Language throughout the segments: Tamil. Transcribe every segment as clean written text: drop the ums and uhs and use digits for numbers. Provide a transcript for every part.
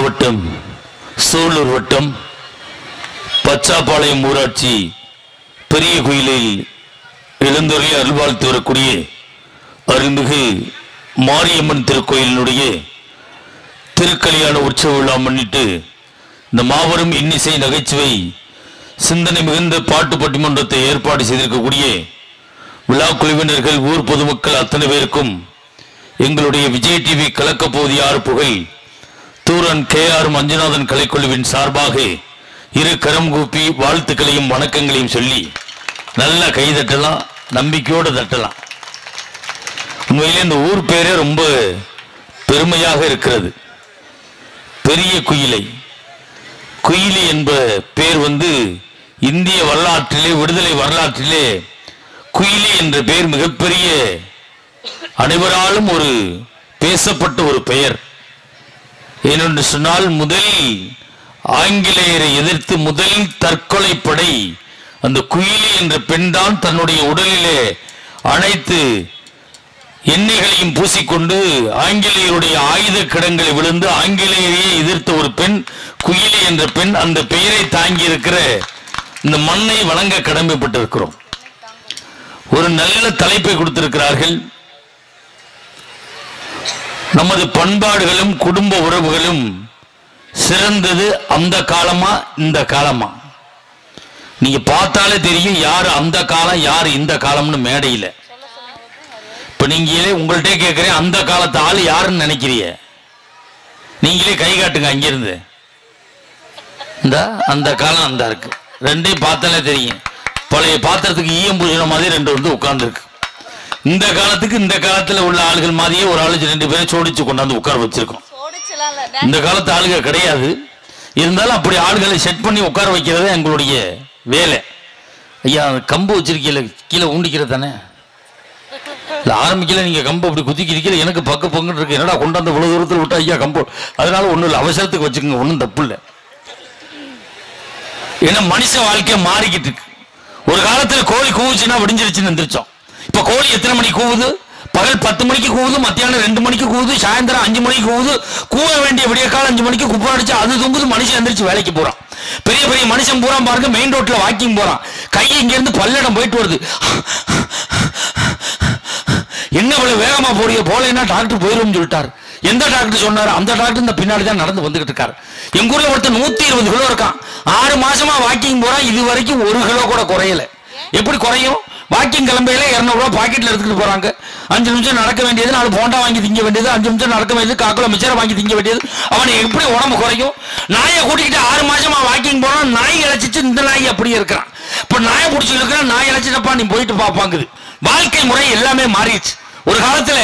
மாவட்டம் சூலூர் வட்டம் பச்சாப்பாளையம் ஊராட்சி பெரிய கோயிலில் எழுந்தருளி அருள்வாழ்த்து வரக்கூடிய அருள்மிகு மாரியம்மன் திருக்கோயிலினுடைய திருக்கல்யாண உற்சவ விழா முன்னிட்டு இந்த மாபெரும் இன்னிசை நகைச்சுவை சிந்தனை மிகுந்த பாட்டு பட்டிமன்றத்தை ஏற்பாடு செய்திருக்கக்கூடிய விழா குழுவினர்கள், ஊர் பொதுமக்கள் அத்தனை பேருக்கும் எங்களுடைய விஜய் டிவி கலக்கப்போது யார் புகழ் தூரன் KR மஞ்சுநாதன் கலைக்குழுவின் சார்பாக இரு கரம் கூப்பி வாழ்த்துக்களையும் வணக்கங்களையும் சொல்லி நல்லா கை தட்டலாம், நம்பிக்கையோடு தட்டலாம். உண்மையிலே இந்த ஊர் பேரே ரொம்ப பெருமையாக இருக்கிறது. பெரிய குயிலை குயிலி என்ப பேர் இந்திய வரலாற்றிலே, விடுதலை வரலாற்றிலே குயிலி என்ற பெயர் மிகப்பெரிய அனைவராலும் ஒரு பேசப்பட்ட ஒரு பெயர். ஏனென்று சொன்னால் முதல் ஆங்கிலேயரை எதிர்த்து முதல் தற்கொலை படை அந்த குயிலி என்ற பெண் தான் தன்னுடைய உடலிலே அனைத்து எண்ணெய்களையும் பூசிக்கொண்டு ஆங்கிலேயருடைய ஆயுத கிடங்களை விழுந்து ஆங்கிலேயரையே எதிர்த்த ஒரு பெண் குயிலி என்ற பெண். அந்த பெயரை தாங்கி இருக்கிற இந்த மண்ணை வழங்க கடமைப்பட்டிருக்கிறோம். ஒரு நல்ல தலைப்பை கொடுத்திருக்கிறார்கள். நமது பண்பாடுகளும் குடும்ப உறவுகளும் சிறந்தது அந்த காலமா இந்த காலமா? நீங்க பார்த்தாலே தெரியும் யாரு அந்த காலம் யாரு இந்த காலம்னு மேடையில். இப்ப நீங்களே உங்கள்கிட்ட கேட்கிறேன், அந்த காலத்து ஆள் யாருன்னு நினைக்கிறீங்க? நீங்களே கை காட்டுங்க அங்கிருந்து. இந்த அந்த காலம் அந்த இருக்கு, ரெண்டையும் பார்த்தாலே தெரியும். பழைய பாத்திரத்துக்கு ஈயம் பூசின மாதிரி ரெண்டு உட்கார்ந்து இருக்கு. இந்த காலத்துக்கு இந்த காலத்துல உள்ள ஆளுகள் மாதிரியே ஒரு ஆளு ரெண்டு பேரும் சோடிச்சு கொண்டாந்து உட்கார வச்சிருக்கோம். இந்த காலத்து ஆளுக கிடையாது. இருந்தாலும் அப்படி ஆளுகளை செட் பண்ணி உட்கார வைக்கிறத எங்களுடைய வேலை. ஐயா கம்பு வச்சிருக்கீல, கீழே ஊண்டிக்கிற தானே இல்லை ஆரம்பிக்கல. நீங்க கம்பு அப்படி குதிக்கிறீங்க, எனக்கு பக்க பங்குன்னு இருக்கு. என்னடா கொண்டாந்து இவ்வளவு தூரத்தில் விட்டா ஐயா கம்பு? அதனால ஒன்றும் இல்லை, அவசரத்துக்கு வச்சுக்கோங்க, ஒன்றும் தப்பு இல்லை. ஏன்னா மனுஷ வாழ்க்கையை மாறிக்கிட்டு இருக்கு. ஒரு காலத்துல கோழி கூவுச்சுன்னா விடிஞ்சிருச்சுன்னு எந்திரிச்சோம். இப்ப கோழி எத்தனை மணிக்கு கூவுது? பகல் 10 மணிக்கு கூவுது, மத்தியானம் 2 மணிக்கு கூவுது, சாயந்தரம் 5 மணிக்கு கூவுது. கூவ வேண்டிய விடிய காலம் 5 மணிக்கு குப்பை அடிச்சு அது தூங்குது. மனுஷன் எந்திரிச்சு வேலைக்கு போறான். பெரிய பெரிய மனுஷன் பூரா பாருங்க மெயின் ரோட்ல வாக்கிங் போறான். கை இங்க இருந்து பல்லடம் போயிட்டு வருது. என்ன இவ்வளவு வேகமா போறிய? போலேன்னா டாக்டர் போயிரும் சொல்லிட்டாரு. எந்த டாக்டர் சொன்னாரு? அந்த டாக்டர் இந்த பின்னாடி தான் நடந்து வந்துகிட்டு இருக்காரு. எங்க ஊர்ல ஒருத்தர் 120 கிலோ இருக்கான். 6 மாசமா வாக்கிங் போறான். இது வரைக்கும் 1 கிலோ கூட குறையல. எப்படி குறையும்? வாக்கிங் கிளம்பையில 200 ரூபாய் பாக்கெட்ல எடுத்துட்டு போறாங்க. 5 நிமிஷம் நடக்க வேண்டியது, 4 போண்டா வாங்கி திங்க வேண்டியது, 5 நிமிஷம் நடக்க வேண்டியது, 1/4 கிலோ மிச்சரை வாங்கி திங்க வேண்டியது. அவனை எப்படி உடம்பு குறையும்? நாயை கூட்டிக்கிட்டு 6 மாசமா வாக்கிங் போறான். நாய் இழைச்சிச்சு, இந்த நாய் அப்படியே இருக்கிறான். இப்ப நாயை பிடிச்சி இருக்கிறான். நாய் இழைச்சிட்டப்பா நீ போயிட்டு பாப்பாங்குது. வாழ்க்கை முறை எல்லாமே மாறிடுச்சு. ஒரு காலத்துல,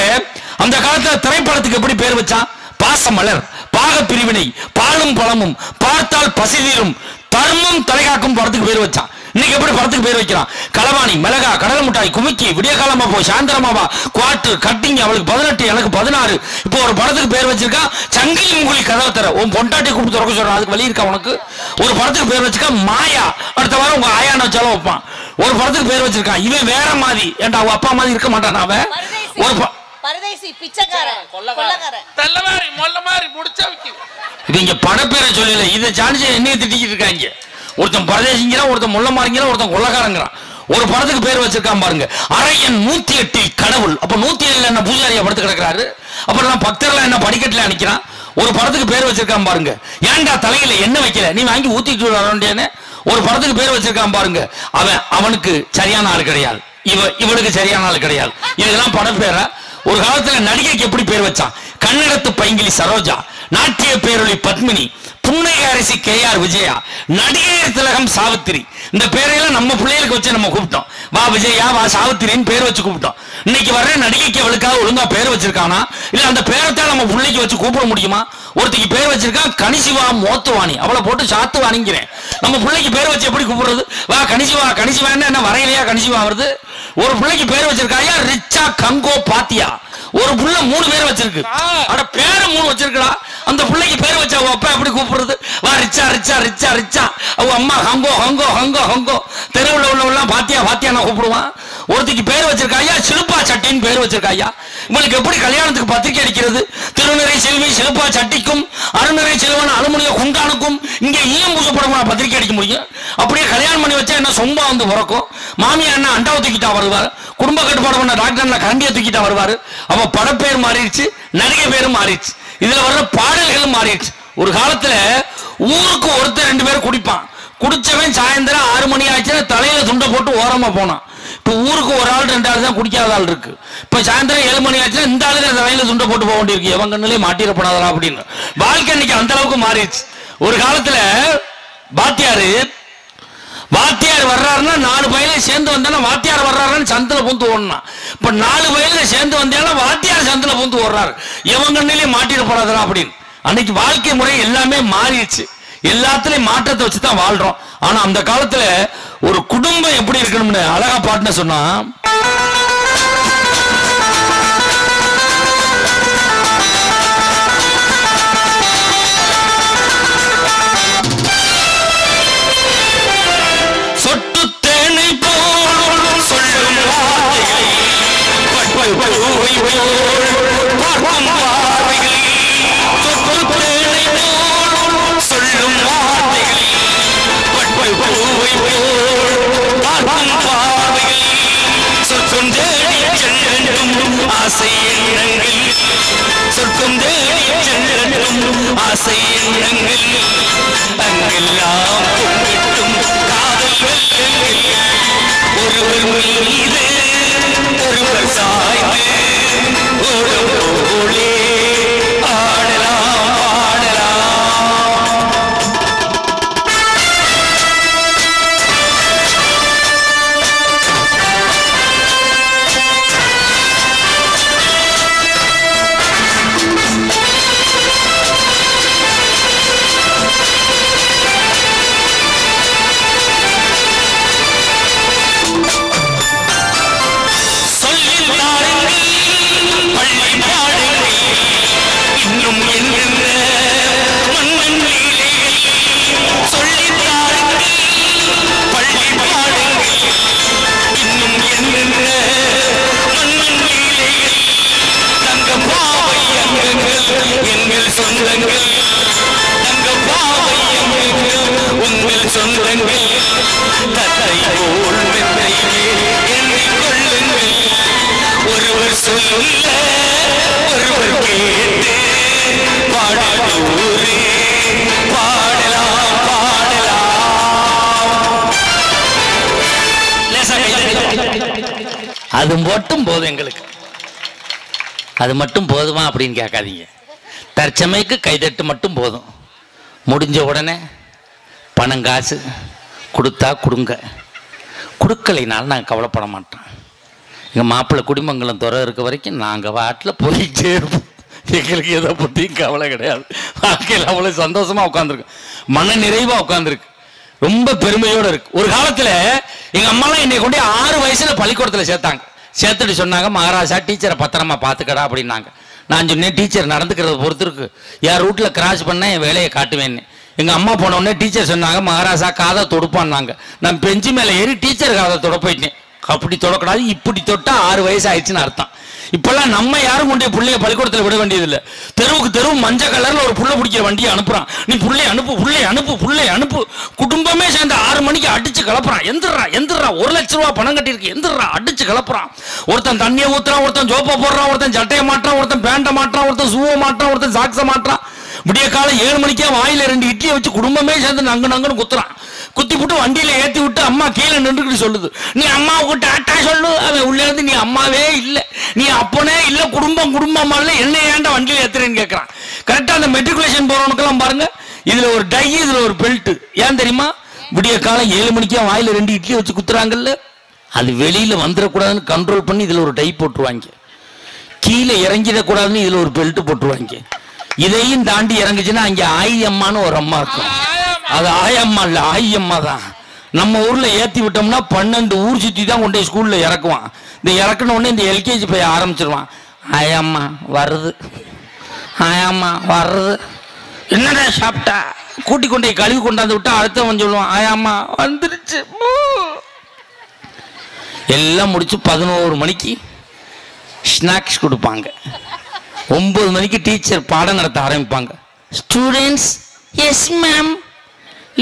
அந்த காலத்துல திரைப்படத்துக்கு எப்படி பேர் வச்சான்? பாசமலர், பாக பிரிவினை, பாலும் பழமும், பார்த்தால் பசி தீரும், தர்மம் தலைகாக்கும் படத்துக்கு பேர் வச்சான். இன்னைக்கு எப்படி படத்துக்கு பேர் வைக்கிறான்? களவாணி, மிளகா, கடல் முட்டாய், குமிக்கி, விடிய காலமா போ, சாயந்தரமாவா, குவாட்டு, கட்டிங்க, அவளுக்கு 18 எனக்கு 16. இப்போ ஒரு படத்துக்கு பேர் வச்சிருக்கான் சங்கிலி முகுலி கதவை தர. உன் பொண்டாட்டி கூப்பிட்டு திறக்க சொல்றான், அதுக்கு வழி இருக்கா உனக்கு? ஒரு படத்துக்கு பேர் வச்சிருக்கா மாயா, அடுத்த வாரம் உங்க ஆயான்னு வச்சாலும் வைப்பான். ஒரு படத்துக்கு பேர் வச்சிருக்கான் இவன் வேற மாதிரி. ஏன்டா அவ அப்பா மாதிரி இருக்க மாட்டான் அவன். ஒரு பரதேசி பிச்சைக்காரன், கொள்ளக்காரன், தள்ளமாரி மொல்லமாரி முடிச்சா விக்கி. இவங்க படப்பேரை சொல்லல, இதை சாணிச்சு என்னைய திட்டிக்கிட்டு இருக்காங்க. ஒருத்தன் பரதேசிங்கிறான், ஒருத்தன் முள்ள மாறிங்கிறான், ஒருத்தன் கொள்ளக்காரங்கிறான். ஒரு படத்துக்கு பேர் வச்சிருக்கான் பாருங்க, அரையன் 108 கடவுள். அப்ப 107 என்ன பூஜாரியா படுத்து கிடக்கிறாரு? அப்புறம் பக்தர்லாம் என்ன படிக்கட்டுல நிக்கிறான்? ஒரு படத்துக்கு பேர் வச்சிருக்கான் பாருங்க, ஏன்டா தலையில என்ன வைக்கல, நீ வாங்கி ஊத்திட்டு வர வேண்டியன்னு. ஒரு படத்துக்கு பேர் வச்சிருக்கான் பாருங்க, அவனுக்கு சரியான ஆள் கிடையாது, இவனுக்கு சரியான ஆள் கிடையாது. இதெல்லாம் படப்பேரா? ஒரு காலத்துல நடிகைக்கு எப்படி பேர் வச்சான்? கன்னடத்து பைங்கிலி சரோஜா, நாட்டிய பேரொளி பத்மினி, புன்னகை அரசி KR விஜயா, நடிகர் திலகம் சாவித்திரி. இந்த பேரையெல்லாம் நம்ம பிள்ளைகளுக்கு வச்சு நம்ம கூப்பிட்டோம். வா விஜயா, வா சாவித்திரின்னு பேர் வச்சு கூப்பிட்டோம். இன்னைக்கு வர்ற நடிகைக்கு அவளுக்காக ஒழுங்கா பேர் வச்சிருக்கானா? இல்ல அந்த பேரைத்தான் நம்ம பிள்ளைக்கு வச்சு கூப்பிட முடியுமா? ஒருத்திக்கு பேர் வச்சிருக்கான் கனிசிவா மோத்துவாணி, அவளை போட்டு சாத்துவாணிங்கிறேன். நம்ம பிள்ளைக்கு பேர் வச்சு எப்படி கூப்பிடுறது? வா கனிசிவா, கனிசிவான்னு என்ன வரையிலையா கனிசிவா வருது? ஒரு பிள்ளைக்கு பேர் வச்சிருக்காயா ரிச்சா கங்கோ பாத்தியா. ஒரு புள்ள 3 பேர் வச்சிருக்கு. அட பேரை 3 வச்சிருக்கா. அந்த பிள்ளைக்கு பேர் வச்சா அப்பா எப்படி கூப்பிடுறது? ரிச்சா ரிச்சா ரிச்சா ரிச்சா. அவங்க அம்மா ஹங்கோ ஹங்கோ ஹங்கோ ஹங்கோ. தெருவில் உள்ளவெல்லாம் பாத்தியா பாத்தியா நான் கூப்பிடுவான். ஒருத்திக்கு பேர் வச்சிருக்காயா சிலுப்பா சட்டின்னு பேர் வச்சிருக்காயா. இவளுக்கு எப்படி கல்யாணத்துக்கு பத்திரிக்கை அடிக்கிறது? திருநறை செல்வி சிலுப்பா சட்டிக்கும் அருணரை செல்வன் அலுமினிய குண்டானுக்கும் இங்கே ஈயம் பூசப்படமா பத்திரிக்கை அடிக்க முடியும்? அப்படியே கல்யாணம் பண்ணி வச்சா என்ன சொம்பா வந்து பிறக்கும்? மாமியா என்ன அண்டாவை தூக்கிட்டா வருவார்? குடும்ப கட்டுப்பாடு பண்ண டாக்டர் கண்டியை தூக்கிட்டா வருவாரு? அவ படப்பேர் மாறிடுச்சு, நடிகை பேரும் மாறிடுச்சு, இதுல வர்ற பாடல்களும் மாறிடுச்சு. ஒரு காலத்துல ஊருக்கு ஒருத்தர் 2 பேர் குடிப்பான். குடிச்சவன் சாயந்தரம் 6 மணி ஆச்சுன்னா தலையில துண்டை போட்டு ஓரமா போனான். இப்ப ஊருக்கு ஒரு ஆள் 2 ஆள் தான் குடிக்காத ஆள் இருக்கு. இப்ப சாயந்தரம் 7 மணி ஆச்சுன்னா இந்த ஆளுக்கு தலையில துண்டை போட்டு போக வேண்டியிருக்கு. எவன் கண்ணுலயே மாட்டிடப்படாதா அப்படின்னு. வாழ்க்கை இன்னைக்கு அந்த அளவுக்கு மாறிடுச்சு. ஒரு காலத்துல வாத்தியார் வர்றாருன்னா 4 பையில சேர்ந்து வந்தாலும் வாத்தியார் வர்றாருன்னு சந்தில பூந்து ஓடணும். இப்ப 4 பையில சேர்ந்து வந்தாலும் வாத்தியார் சந்தில பூந்து ஓடுறாரு. எவன் கண்ணிலேயே மாட்டிடப்படாதா அப்படின்னு. அன்னைக்கு வாழ்க்கை முறை எல்லாமே மாறிடுச்சு. எல்லாத்துலயும் மாற்றத்தை வச்சுதான் வாழ்றோம். ஆனா அந்த காலத்துல ஒரு குடும்பம் எப்படி இருக்கணும்னு அழகா பாட்டுன்னு சொன்னா, சொட்டு தேனை போல் சொல்லும் சொற்கும் தேடி செல்லும் ஆசை எண்ணங்கள், சொற்கும் தேடி செல்லும் ஆசை எண்ணங்கள், அங்கெல்லாம் பொங்கட்டும் காதல் வெள்ளங்கள், ஒருவர் மீது ஒருவர் சாய்ந்து ஓடும் போலே ஆடலாம் ஆடலாம். ஒருவர் சொல்ல ஒருவர் கேட்டு பாடலூரே பாடலாம் பாடலாம். அது மட்டும் போதும் எங்களுக்கு. அது மட்டும் போதுமா அப்படின்னு கேட்காதீங்க. தற்சமைக்கு கைதட்டு மட்டும் போதும். முடிஞ்ச உடனே பணம் காசு கொடுத்தா கொடுங்க, கொடுக்கலைனாலும் நாங்கள் கவலைப்பட மாட்டோம். எங்கள் மாப்பிள்ளை குடிமங்கலம் துறை இருக்க வரைக்கும் நாங்கள் வாட்டில் போயிட்டே இருப்போம். எங்களுக்கு எதை பற்றியும் கவலை கிடையாது. வாழ்க்கையில் அவ்வளோ சந்தோஷமாக உட்காந்துருக்கு, மன நிறைவாக உட்காந்துருக்கு, ரொம்ப பெருமையோடு இருக்கு. ஒரு காலத்தில் எங்கள் அம்மாலாம் என்னை கொண்டு 6 வயசில் பள்ளிக்கூடத்தில் சேர்த்தாங்க. சேர்த்துட்டு சொன்னாங்க, மகாராஜா டீச்சரை பத்திரமா பார்த்துக்கடா அப்படின்னாங்க. நான் சொன்னேன், டீச்சர் நடந்துக்கிறத பொறுத்து இருக்கு, என் ரூட்டில் கிராஸ் பண்ணால் என் வேலையை காட்டுவேன்னு. எங்கள் அம்மா போனோடனே டீச்சர் சொன்னாங்க, மகாராஜா காதை தொடுப்பான்னாங்க. நான் பெஞ்சு மேலே ஏறி டீச்சர் காதை தொட போயிட்டேன். அப்படி தொடக்கூடாது, இப்படி தொட்டா 6 வயசு ஆயிடுச்சுன்னு அர்த்தம். இப்பெல்லாம் நம்ம யாரும் கொண்டு பிள்ளைய பள்ளிக்கூடத்தில் விட வேண்டியதில்லை. தெருவுக்கு தெருவு மஞ்சள் கலரில் ஒரு புள்ள பிடிக்கிற வண்டியை அனுப்புறான். நீ புள்ளை அனுப்பு புள்ளை அனுப்பு புள்ளை அனுப்பு. குடும்பமே சேர்ந்து 6 மணிக்கு அடிச்சு கிளப்புறான். எந்திரா 1 லட்ச ரூபா பணம் கட்டியிருக்கு, எந்திரா அடிச்சு கிளப்புறான். ஒருத்தன் தண்ணியை ஊத்துறான், ஒருத்தன் ஜோப்பை போடுறான், ஒருத்தன் சட்டையை மாட்டான், ஒருத்தன் பேண்டை மாட்டான், ஒருத்தன் ஷூவை மாட்டான், ஒருத்தன் சாக்ஸை மாட்டான். விடிய காலம் 7 மணிக்கே வாயில 2 இட்லியை வச்சு குடும்பமே சேர்ந்து நங்குன்னு குத்துறான். குத்தி விட்டு வண்டியில ஏத்தி விட்டு அம்மா கீழே நின்றுக்கிட்டு சொல்லுது, நீ அம்மாவுக்கு டாட்டா சொல்லு. அவன் உள்ள இருந்து, நீ அம்மாவே இல்லை, நீ அப்பனே இல்லை, குடும்பமா இல்லை, என்ன ஏன்டா வண்டியில ஏத்துறேன்னு கேட்கறான். கரெக்டா அந்த மெட்ரிகுலேஷன் போறவனுக்கெல்லாம் பாருங்க, இதுல ஒரு டை, இதுல ஒரு பெல்ட். ஏன் தெரியுமா? விடிய காலம் 7 மணிக்கே வாயில 2 இட்லி வச்சு குத்துறாங்கல்ல, அது வெளியில வந்துடக்கூடாதுன்னு கண்ட்ரோல் பண்ணி இதுல ஒரு டை போட்டுருவாங்க. கீழே இறங்கிடக்கூடாதுன்னு இதுல ஒரு பெல்ட் போட்டுருவாங்க. இதையும் தாண்டி இறங்குச்சுன்னா அங்கே ஆயம்மான்னு ஒரு அம்மா இருக்கும். அது ஆயம்மா இல்லை, ஆயம்மா தான். நம்ம ஊர்ல ஏற்றி விட்டோம்னா 12 ஊர் சுற்றி தான் கொண்டு போய் ஸ்கூல்ல இறக்குவான். இந்த இறக்குன உடனே இந்த எல்கேஜி போய் ஆரம்பிச்சிருவான். ஆயம்மா வருது, ஆயம்மா வர்றது, என்னடா சாப்பிட்டா, கூட்டி கொண்டே கழுவி கொண்டாந்து விட்டா அடுத்தவன் சொல்லுவான் ஆயாம்மா வந்துருச்சு. எல்லாம் முடிச்சு 11 மணிக்கு ஸ்நாக்ஸ் கொடுப்பாங்க. 9 மணிக்கு டீச்சர் பாடம் நடத்த ஆரம்பிப்பாங்க. Students, yes ma'am,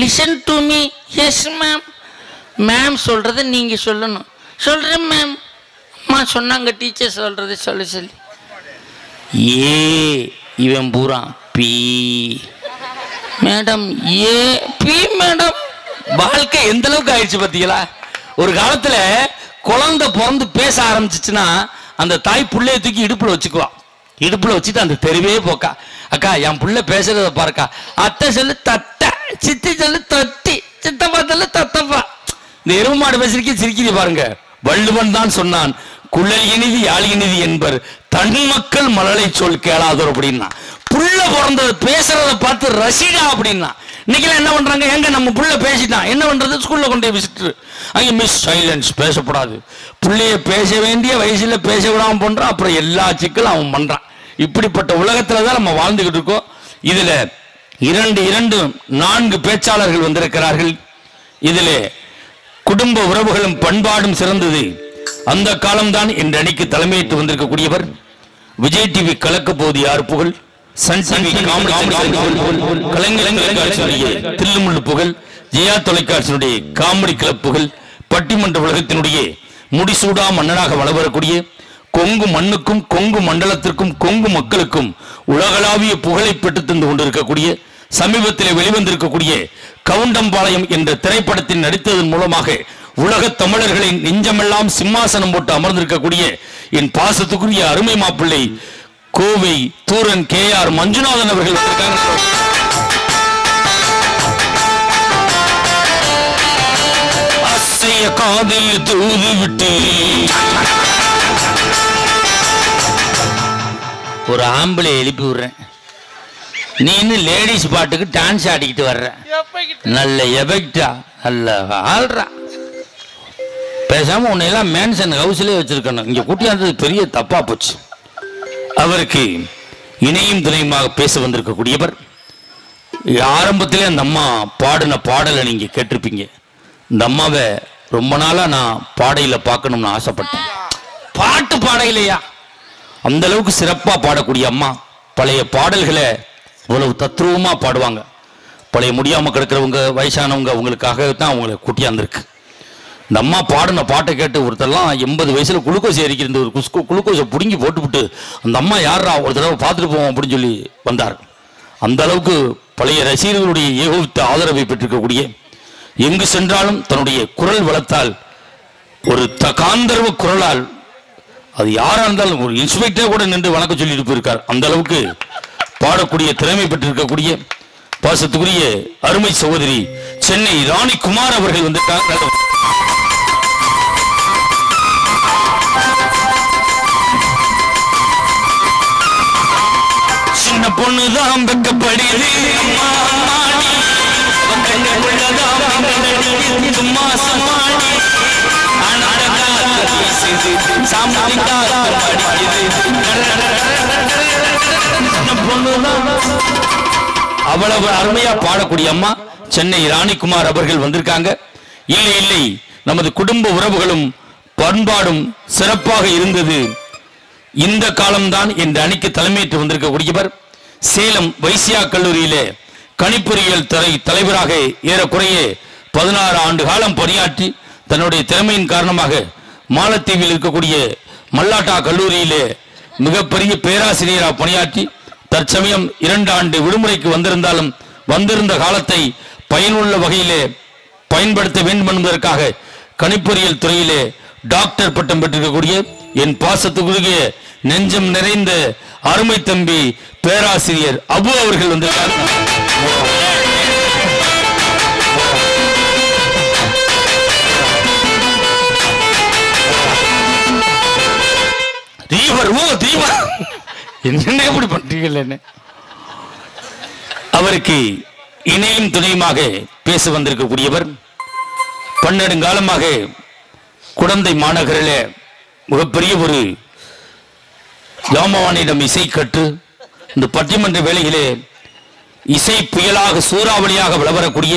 listen to me. Yes ma'am. Ma'am சொல்றதை நீங்க சொல்லணும். சொல்றேன் மேம். அம்மா சொன்னாங்க டீச்சர் சொல்றது சொல்லி. ஏ இவன் பூரா பி மேடம், ஏ பி மேடம். வாழ்க்கை எந்த அளவுக்கு ஆயிடுச்சு பார்த்தீங்களா? ஒரு காலத்துல குழந்தை பிறந்து பேச ஆரம்பிச்சிச்சுன்னா அந்த தாய் புள்ளைய தூக்கி இடுப்புல வச்சுக்குவா. இடுப்புல வச்சுட்டு அந்த தெருவே போக்கா. அக்கா என் புள்ள பேசுறத பாருக்கா. அத்தை சொல்லு தட்டை, சித்தி சொல்லு தட்டி, சித்தப்பா சொல்லு தத்தப்பா. இந்த எருவு மாடு பேசுறதுக்கு சிரிக்கிறீ பாருங்க. வள்ளுவன் தான் சொன்னான், குழல் இனிதி யாழ் இனிதி என்பர் தன் மக்கள் மழலை சொல் கேளாதோர் அப்படின்னா. புள்ள பிறந்தது பேசுறத பார்த்து ரசிகா அப்படின்னா. இன்னைக்கு என்ன பண்றாங்க? எங்க நம்ம புள்ள பேசிட்டான் என்ன பண்றது? ஸ்கூல்ல கொண்டு விசிட்டு அங்க மிஸ் சைலன்ஸ், பேசப்படாது. பிள்ளைய பேச வேண்டிய வயசுல பேச விடாம பண்றான். அப்புறம் எல்லா சிக்கலும் அவன் பண்றான். இப்படிப்பட்ட உலகத்துலதான் நம்ம வாழ்ந்துகிட்டு இருக்கோம். இதுல 4 பேச்சாளர்கள் வந்திருக்கிறார்கள். இதுல குடும்ப உறவுகளும் பண்பாடும் சிறந்தது. அந்த காலம்தான் என்ற அணிக்கு தலைமையேற்று வந்திருக்கக்கூடியவர் விஜய் டிவி கலக்க போது யார் புகழ், சன் டிவி கலைஞர் தொலைக்காட்சியினுடைய தில்லுமுள்ளு புகழ், ஜெயா தொலைக்காட்சியினுடைய காமெடி கிளப் புகழ், பட்டிமன்ற உலகத்தினுடைய முடிசூடா மன்னனாக வளரக்கூடிய கொங்கு மண்ணுக்கும் கொங்கு மண்டலத்திற்கும் கொங்கு மக்களுக்கும் உலகளாவிய புகழை பெற்று தந்து கொண்டிருக்கக்கூடிய சமீபத்தில் வெளிவந்திருக்கக்கூடிய கவுண்டம்பாளையம் என்ற திரைப்படத்தில் நடித்ததன் மூலமாக உலக தமிழர்களின் நெஞ்சமெல்லாம் சிம்மாசனம் போட்டு அமர்ந்திருக்கக்கூடிய என் பாசத்துக்குரிய அருமை மாப்பிள்ளை கோவை தூரன் KR மஞ்சுநாதன் அவர்கள் காதில் தூது விட்டு ஒரு ஆம்பளை எழுப்பி விடுறேன். நீ இன்னும் லேடிஸ் பாட்டுக்கு டான்ஸ் ஆடிக்கிட்டு வர்ற. நல்ல எஃபெக்டா, நல்ல ஆள்றா. பேசாம உன்னையெல்லாம் மேன்சன் ஹவுஸ்லேயே வச்சிருக்கணும். இங்க கூட்டியாந்தது பெரிய தப்பா போச்சு. அவருக்கு இணையும் துணையுமாக பேச வந்திருக்கக்கூடியவர். ஆரம்பத்திலே அந்த அம்மா பாடின பாடலை நீங்க கேட்டிருப்பீங்க. இந்த அம்மாவை ரொம்ப நாளா நான் பாடையில பார்க்கணும்னு ஆசைப்பட்டேன். பாட்டு பாடையிலையா அந்த அளவுக்கு சிறப்பா பாடக்கூடிய அம்மா. பழைய பாடல்களை இவ்வளவு தத்ரூபமா பாடுவாங்க. பழைய முடியாம கிடக்கிறவங்க, வயசானவங்க, அவங்களுக்காக தான் அவங்களை கூட்டியாந்துருக்கு. இந்த அம்மா பாடின பாட்டை கேட்டு ஒருத்தரெல்லாம் 80 வயசுல குளுக்கோஸ் ஏறிக்கிற ஒரு குளுக்கோஸை பிடுங்கி போட்டுவிட்டு அந்த அம்மா யாரா ஒரு தடவை பார்த்துட்டு போவோம் அப்படின்னு சொல்லி வந்தார். அந்த அளவுக்கு பழைய ரசிகர்களுடைய ஏகோபித்த ஆதரவை பெற்றிருக்கக்கூடிய, எங்கு சென்றாலும் தன்னுடைய குரல் வளர்த்தால் ஒரு காந்தர்வ குரலால் அது யாரா இருந்தாலும் ஒரு இன்ஸ்பெக்டர் கூட நின்று வணக்கம் சொல்லிட்டு போயிருக்கார். அந்த அளவுக்கு பாடக்கூடிய திறமை பெற்றிருக்கக்கூடிய பாசத்துக்குரிய அருமை சகோதரி சென்னை ராணிகுமார் அவர்கள் வந்திருக்காங்க. சின்ன பொண்ணுதான் வெக்கப்படுது அவ்வளவு அருமையா பாடக்கூடிய அம்மா சென்னை ராணிகுமார் அவர்கள் வந்திருக்காங்க. இல்லை இல்லை, நமது குடும்ப உறவுகளும் பண்பாடும் சிறப்பாக இருந்தது. இந்த காலம்தான் என்ற அணிக்கு தலைமையேற்று வந்திருக்கக்கூடியவர் சேலம் வைசியா கல்லூரியிலே கணிப்பொறியியல் துறை தலைவராக ஏறக்குறைய 16 ஆண்டு காலம் பணியாற்றி தன்னுடைய திறமையின் காரணமாக மாலத்தீவில் இருக்கக்கூடிய மல்லாட்டா கல்லூரியிலே மிகப்பெரிய பேராசிரியராக பணியாற்றி தற்சமயம் 2 ஆண்டு விடுமுறைக்கு வந்திருந்தாலும் வந்திருந்த காலத்தை பயனுள்ள வகையிலே பயன்படுத்த வேண்டும் என்பதற்காக கணிப்பொறியியல் துறையிலே டாக்டர் பட்டம் பெற்றிருக்கக்கூடிய என் பாசத்துக்குரிய நெஞ்சம் நிறைந்த அருமை தம்பி பேராசிரியர் அபு அவர்கள் வந்திருக்கார். என்ன எப்படி பண்றீங்க? அவருக்கு இணையும் துணையுமாக பேச வந்திருக்கக்கூடியவர் 12 காலமாக குடந்தை மாநகரில் மிகப்பெரிய ஒரு ஜாமவானிடம் இசை கற்று இந்த பட்டிமன்ற வேலையிலே இசை புயலாக சூறாவளியாக விளவரக்கூடிய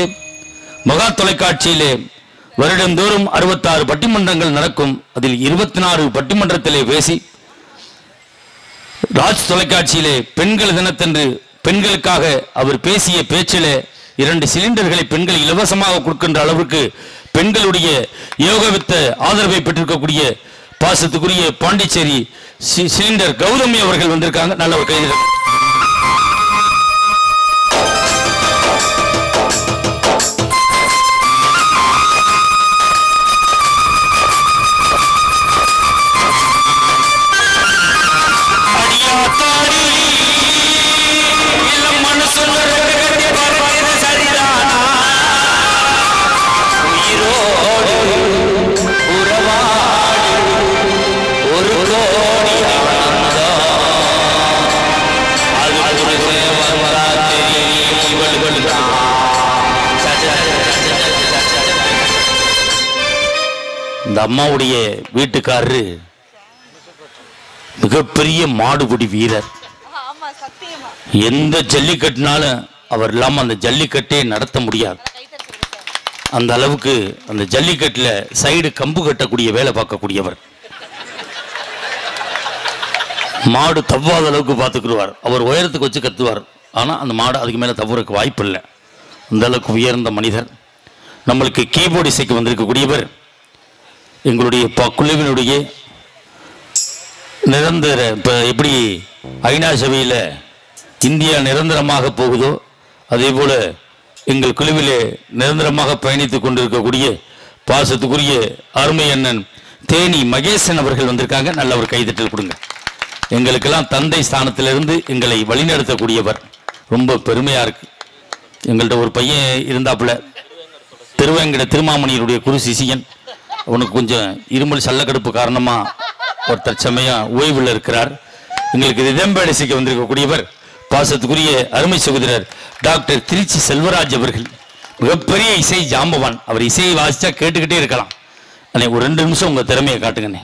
மகா தொலைக்காட்சியிலே வருடந்தோறும் 66 பட்டிமன்றங்கள் நடக்கும். அதில் 24 பட்டிமன்றத்திலே பேசி ராஜ் தொலைக்காட்சியிலே பெண்கள் தினத்தன்று பெண்களுக்காக அவர் பேசிய பேச்சிலே 2 சிலிண்டர்களை பெண்கள் இலவசமாக கொடுக்கின்ற அளவுக்கு பெண்களுடைய யோகவித்த ஆதரவை பெற்றிருக்கக்கூடிய பாசத்துக்குரிய பாண்டிச்சேரி சிலிண்டர் கௌதமி அவர்கள் வந்திருக்காங்க. நல்ல ஒரு கைது. இந்த அம்மாவுடைய வீட்டுக்காரரு மிகப்பெரிய மாடுபிடி வீரர். எந்த ஜல்லிக்கட்டுனாலும் அவர் இல்லாம அந்த ஜல்லிக்கட்டே நடத்த முடியாது. அந்த அளவுக்கு அந்த ஜல்லிக்கட்டுல சைடு கம்பு கட்டக்கூடிய வேலை பார்க்கக்கூடியவர். மாடு தவ்வாத அளவுக்கு பார்த்துக்கிடுவார். அவர் உயரத்துக்கு வச்சு கத்துவார். ஆனா அந்த மாடு அதுக்கு மேல தவறுக்கு வாய்ப்பு இல்லை. அந்த அளவுக்கு உயர்ந்த மனிதர். நம்மளுக்கு கீபோர்டு இசைக்கு வந்திருக்கக்கூடியவர் எங்களுடைய குழுவினுடைய நிரந்தர. இப்போ எப்படி ஐநா சபையில் இந்தியா நிரந்தரமாக போகுதோ அதே போல எங்கள் குழுவிலே நிரந்தரமாக பயணித்துக் கொண்டிருக்கக்கூடிய பாசத்துக்குரிய அருமை அண்ணன் தேனி மகேசன் அவர்கள் வந்திருக்காங்க. நல்ல ஒரு கைதட்டல் கொடுங்க. எங்களுக்கெல்லாம் தந்தை ஸ்தானத்திலிருந்து எங்களை வழிநடத்தக்கூடியவர். ரொம்ப பெருமையா இருக்கு. எங்கள்கிட்ட ஒரு பையன் இருந்தாப்புல, திருவேங்கட திருமாமணியருடைய குரு சிசியன். அவனுக்கு கொஞ்சம் இருமல் சல்லக்கடுப்பு காரணமா ஒரு தற்சமயம் ஓய்வில் இருக்கிறார். எங்களுக்கு ரிதம்பேடை இசைக்கு வந்திருக்கக்கூடியவர் பாசத்துக்குரிய அருமை சகோதரர் டாக்டர் திருச்சி செல்வராஜ் அவர்கள். மிகப்பெரிய இசை ஜாம்பவான். அவர் இசையை வாசிச்சா கேட்டுக்கிட்டே இருக்கலாம். அண்ணே ஒரு 2 நிமிஷம் உங்க திறமையை காட்டுங்கண்ணே.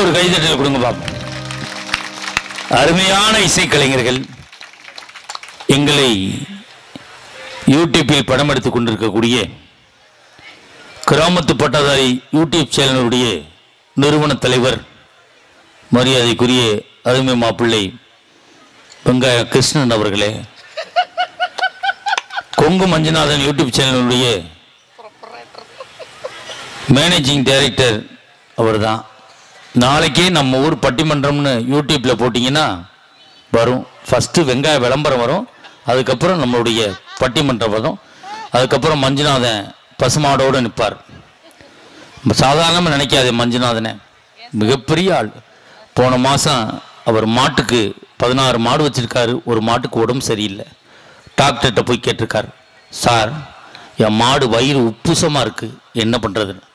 ஒரு கைதட்டல் கொடுங்க பாப்போம். அருமையான இசைக்கலைஞர்கள் எங்களை யூடியூப்பில் படம் எடுத்துக் கொண்டிருக்கக்கூடிய கிராமத்து பட்டதாரி யூடியூப் சேனலுடைய நிறுவன தலைவர் மரியாதைக்குரிய அருமை மாப்பிள்ளை வெங்காய கிருஷ்ணன் அவர்களே, கொங்கு மஞ்சுநாதன் யூடியூப் சேனலுடைய மேனேஜிங் டைரக்டர் அவர் தான். நாளைக்கே நம்ம ஊர் பட்டிமன்றம்னு யூடியூப்ல போட்டிங்கன்னா வரும். ஃபஸ்ட்டு வெங்காய விளம்பரம் வரும், அதுக்கப்புறம் நம்மளுடைய பட்டிமன்றம் வரும், அதுக்கப்புறம் மஞ்சுநாதன் பசுமாடோடு நிற்பார். சாதாரணமாக நினைக்காதே, மஞ்சுநாதனை மிகப்பெரிய ஆள். போன மாதம் அவர் மாட்டுக்கு 16 மாடு வச்சிருக்காரு. ஒரு மாட்டுக்கு உடம்பு சரியில்லை. டாக்டர்கிட்ட போய் கேட்டிருக்கார், சார் என் மாடு வயிறு உப்புசமாக இருக்குது, என்ன பண்ணுறதுன்னு.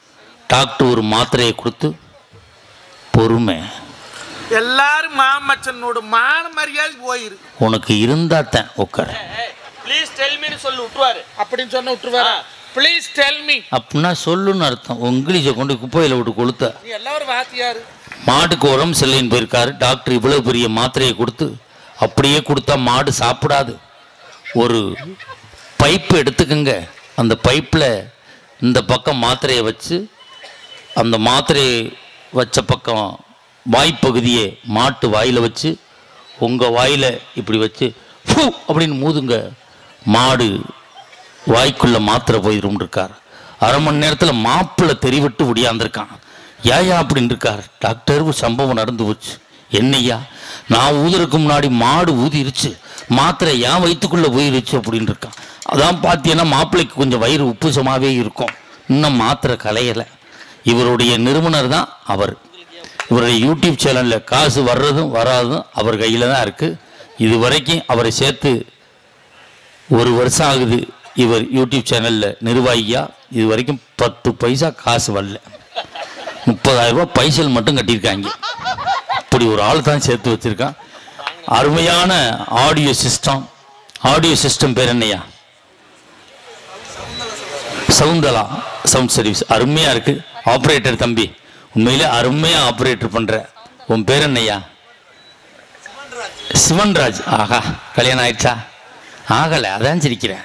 டாக்டர் ஒரு மாத்திரையை கொடுத்து, பொறுமை, எல்லாரும் மாமச்சனோட மான மரியாதை போயிரு, உனக்கு இருந்தாத்தான் உட்கார், ப்ளீஸ் டெல் மீன்னு சொல்லி விட்டுருவாரு. அப்படின்னு சொன்ன விட்டுருவாரு. ப்ளீஸ் டெல் மீ அப்படின்னா சொல்லுன்னு அர்த்தம். இங்கிலீஷை கொண்டு குப்பையில் விட்டு கொளுத்த. நீ எல்லாரும் வாத்தியாரு. மாட்டுக்கு உடம்பு சரியில்லைன்னு போயிருக்காரு. டாக்டர் இவ்வளோ பெரிய மாத்திரையை கொடுத்து, அப்படியே கொடுத்தா மாடு சாப்பிடாது. ஒரு பைப்பு எடுத்துக்கங்க, அந்த பைப்பில் இந்த பக்கம் மாத்திரையை வச்சு, அந்த மாத்திரையை வச்ச பக்கம் வாய்ப்பகுதியை மாட்டு வாயில் வச்சு, உங்கள் வாயில் இப்படி வச்சு ஃபூ அப்படின்னு மூதுங்க, மாடு வாய்க்குள்ள மாத்திரை போயிடும் இருக்கார். அரை மணி நேரத்தில் மாப்பிள்ளை தெரிவிட்டு ஒடியாந்திருக்கான். ஏயா அப்படின்னு இருக்கார். டாக்டர் சம்பவம் நடந்து போச்சு. என்னையா, நான் ஊதுறதுக்கு முன்னாடி மாடு ஊதிருச்சு, மாத்திரை ஏன் வயிற்றுக்குள்ளே போயிருச்சு அப்படின்னு இருக்கான். அதான் பார்த்தீங்கன்னா மாப்பிள்ளைக்கு கொஞ்சம் வயிறு உப்புசமாகவே இருக்கும், இன்னும் மாத்திரை கலையலை. இவருடைய நிறுவனர் தான் அவர். இவருடைய யூடியூப் சேனலில் காசு வர்றதும் வராதும் அவர் கையில் தான் இருக்குது. இது வரைக்கும் அவரை சேர்த்து 1 வருஷம் ஆகுது. இவர் யூடியூப் சேனலில் நிர்வாகியா இது வரைக்கும் 10 பைசா காசு வரல. 30,000 ரூபாய் பைசல் மட்டும் கட்டியிருக்காங்க. இப்படி ஒரு ஆள் தான் சேர்த்து வச்சிருக்கான். அருமையான ஆடியோ சிஸ்டம் பேர் என்னையா? சவுந்தலா சவுண்ட் சர்வீஸ். அருமையாக இருக்குது. ஆப்ரேட்டர் தம்பி, உண்மையிலே அருமையாக ஆப்ரேட்டர் பண்ணுற. உன் பேர் என்னையா? சிவன்ராஜ். ஆஹா, கல்யாணம் ஆயிடுச்சா? ஆகலை, அதான் சிரிக்கிறேன்.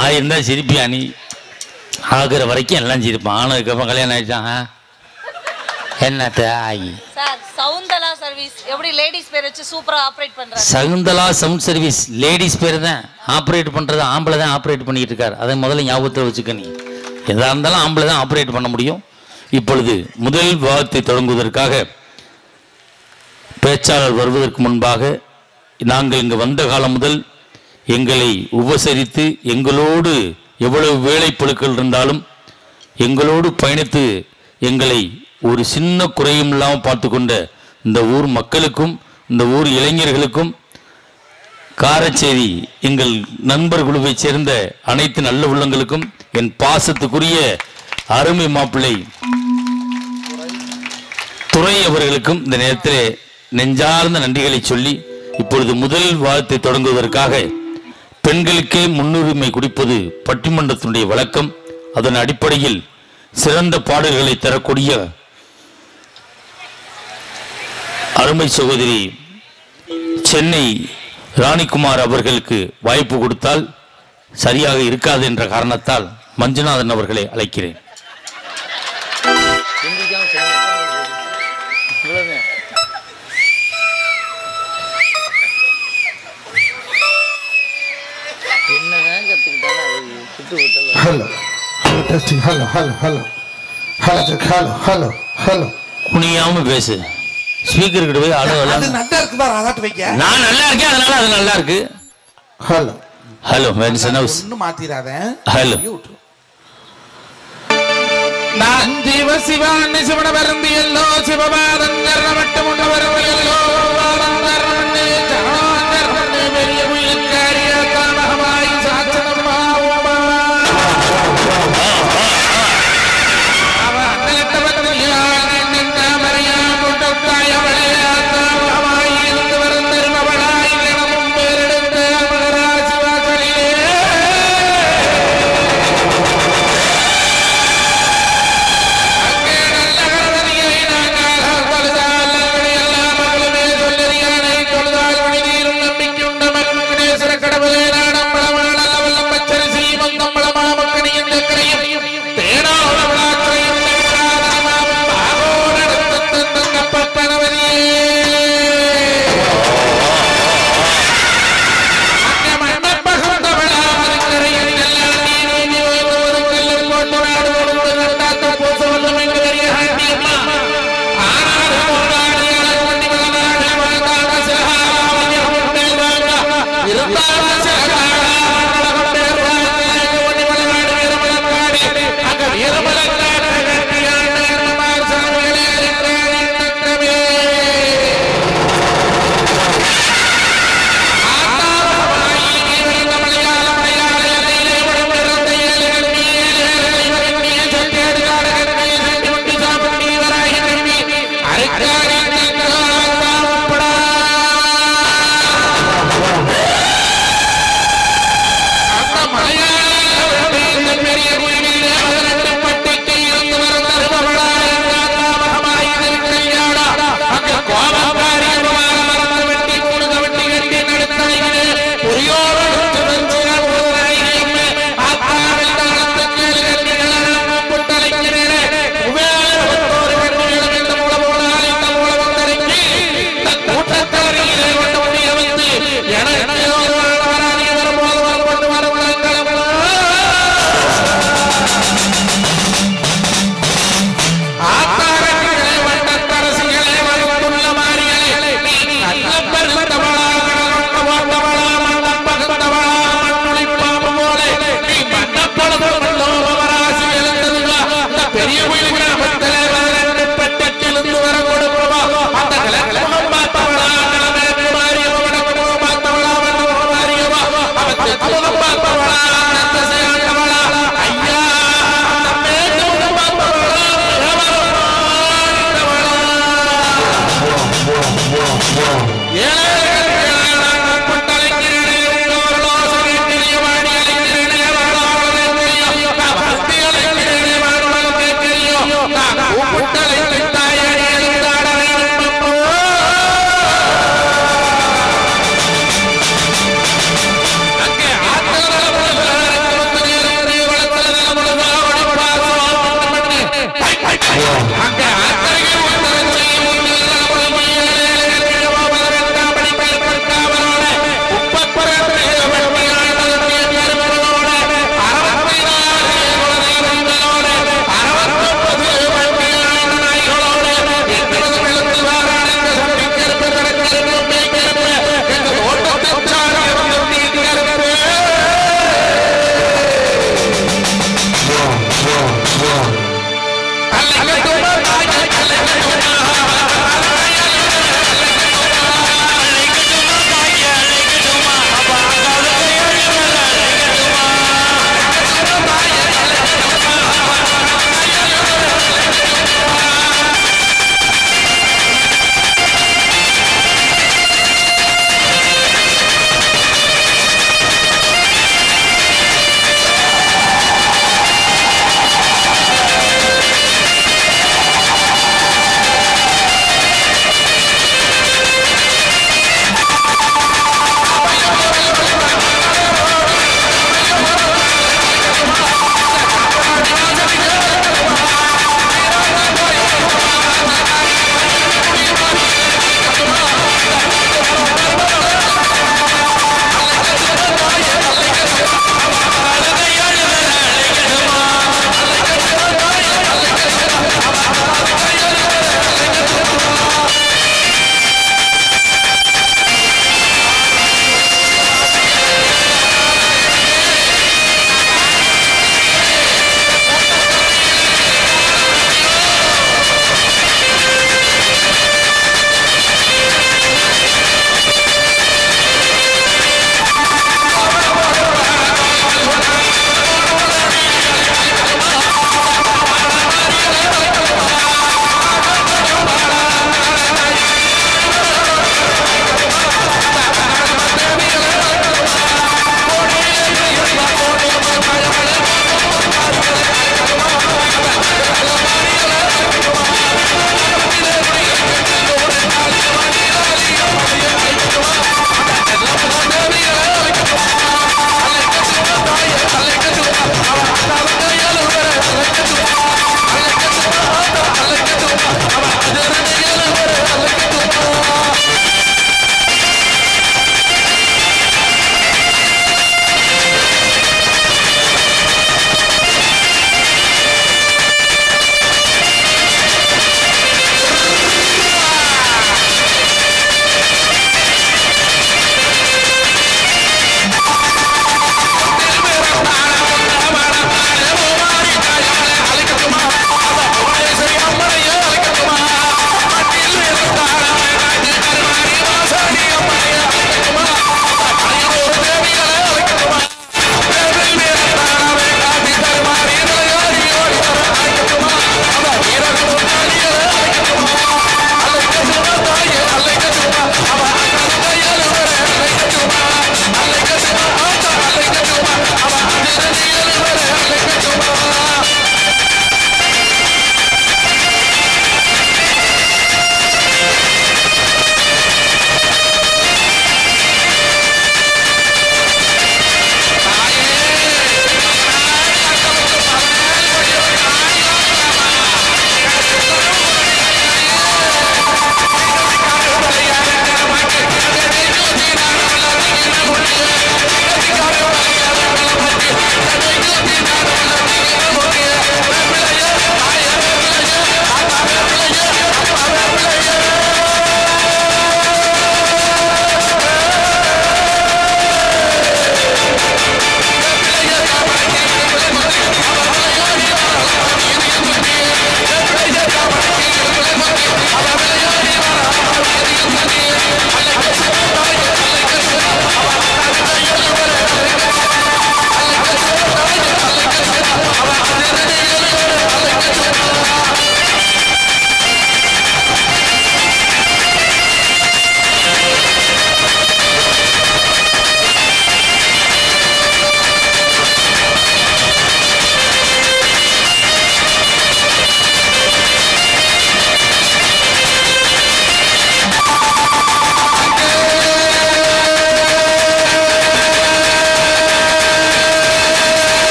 ஆயிருந்தா சிரிப்பியா நீ? ஆகிற வரைக்கும் எல்லாம் சிரிப்பான். ஆனதுக்கப்புறம் கல்யாணம் ஆயிடுச்சாங்க என்னத்த ஆகி. சவுந்தலா சர்வீஸ் எப்படி லேடிஸ் பேர் வச்சு சூப்பரா ஆபரேட் பண்றாங்க. சகுந்தலா சவுண்ட் சர்வீஸ் லேடிஸ் பேர் தான். ஆப்ரேட் பண்றது ஆம்பளை தான் ஆப்ரேட் பண்ணிட்டு இருக்காரு. அதை முதல்ல ஞாபகத்தில் வச்சுக்க. நீ எதா இருந்தாலும் ஆம்பளை தான் ஆப்ரேட் பண்ண முடியும். இப்பொழுது முதல் விவாதத்தை தொடங்குவதற்காக பேச்சாளர் வருவதற்கு முன்பாக, நாங்கள் இங்கு வந்த காலம் முதல் எங்களை உபசரித்து, எங்களோடு எவ்வளவு வேலைப்பொருட்கள் இருந்தாலும் எங்களோடு பயணித்து, எங்களை ஒரு சின்ன குறையும் இல்லாமல் பார்த்து கொண்ட இந்த ஊர் மக்களுக்கும் இந்த ஊர் இளைஞர்களுக்கும், காரச்சேரி எங்கள் நண்பர் குழுவைச் சேர்ந்த அனைத்து நல்ல உள்ளங்களுக்கும், என் பாசத்துக்குரிய அருமை மாப்பிள்ளை துறை அவர்களுக்கும் இந்த நேரத்தில் நெஞ்சார்ந்த நன்றிகளை சொல்லி, இப்பொழுது முதல் வாதத்தை தொடங்குவதற்காக, பெண்களுக்கே முன்னுரிமை கொடுப்பது பட்டிமன்றத்தினுடைய வழக்கம். அதன் அடிப்படையில் சிறந்த பாடல்களை தரக்கூடிய அருமை சகோதரி சென்னை ராணிக்குமார் அவர்களுக்கு வாய்ப்பு கொடுத்தால் சரியாக இருக்காது என்ற காரணத்தால் மஞ்சுநாதன் அவர்களை அழைக்கிறேன். குனியாம பேசு. ஸ்பீக்கர் கிட்ட போய் ஆளு நல்லா இருக்கு. நான் நல்லா இருக்கேன், அதனால அது நல்லா இருக்கு. Hello hello hello. நான் ஜீவ சிவான் சிவன வருந்தியல்லோ சிவபாதங்கர வட்டமுண்ட வரவலோ